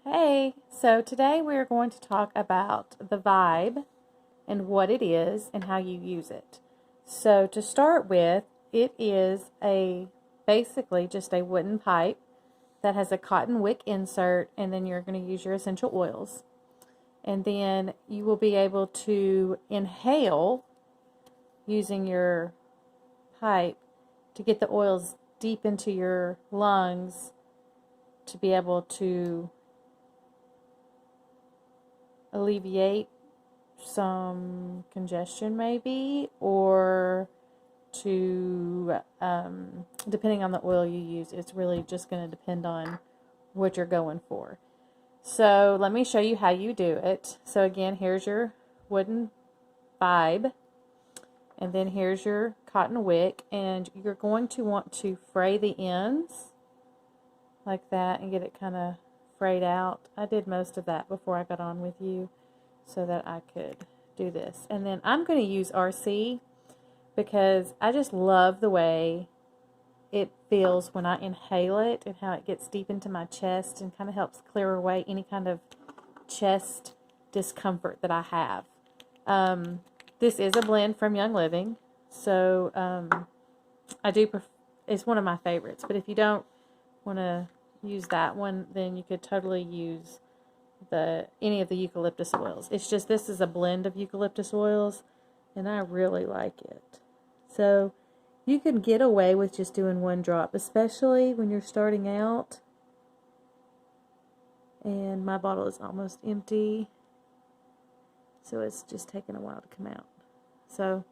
Hey, so today we're going to talk about the Vibe and what it is and how you use it. So to start with, it is basically just a wooden pipe that has a cotton wick insert, and then you're going to use your essential oils. And then you will be able to inhale using your pipe to get the oils deep into your lungs to be able to alleviate some congestion maybe, or to depending on the oil you use, it's really just going to depend on what you're going for. So let me show you how you do it. So again, here's your wooden Vibe, and then here's your cotton wick, and you're going to want to fray the ends like that and get it kind of frayed out. I did most of that before I got on with you so that I could do this. And then I'm going to use RC because I just love the way it feels when I inhale it and how it gets deep into my chest and kind of helps clear away any kind of chest discomfort that I have. This is a blend from Young Living, so it's one of my favorites. But if you don't want to use that one, then you could totally use any of the eucalyptus oils. It's just this is a blend of eucalyptus oils, and I really like it. So you can get away with just doing one drop, especially when you're starting out. And my bottle is almost empty, so it's just taking a while to come out. So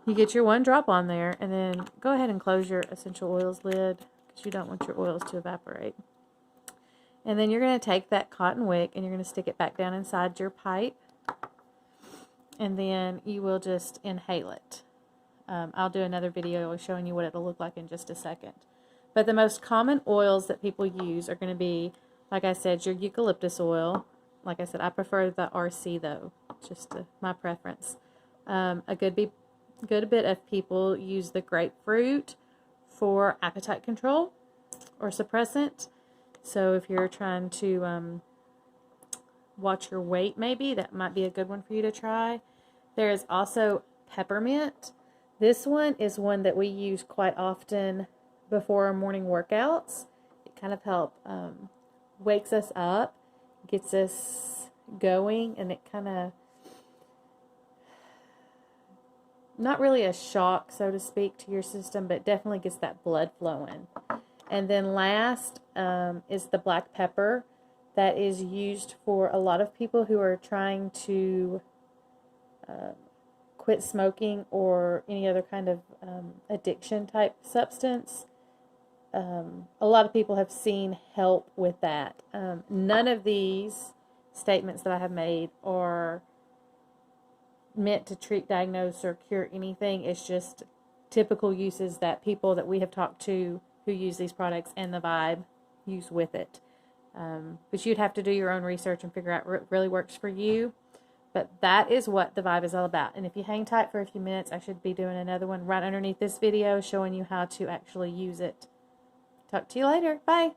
you get your one drop on there, and then go ahead and close your essential oils lid because you don't want your oils to evaporate. And then you're going to take that cotton wick and you're going to stick it back down inside your pipe, and then you will just inhale it. I'll do another video showing you what it'll look like in just a second. But the most common oils that people use are going to be, like I said, your eucalyptus oil. Like I said, I prefer the RC though, just my preference. A good bit of people use the grapefruit for appetite control or suppressant. So if you're trying to watch your weight, maybe that might be a good one for you to try. There is also peppermint. This one is one that we use quite often before our morning workouts. It kind of wakes us up, gets us going, and it kind of, not really a shock, so to speak, to your system, but definitely gets that blood flowing. And then last is the black pepper. That is used for a lot of people who are trying to quit smoking or any other kind of addiction type substance. A lot of people have seen help with that. None of these statements that I have made are meant to treat, diagnose, or cure anything. It's just typical uses that people that we have talked to who use these products and the Vibe use with it. But you'd have to do your own research and figure out what really works for you. But that is what the Vibe is all about. And if you hang tight for a few minutes, I should be doing another one right underneath this video showing you how to actually use it. Talk to you later. Bye.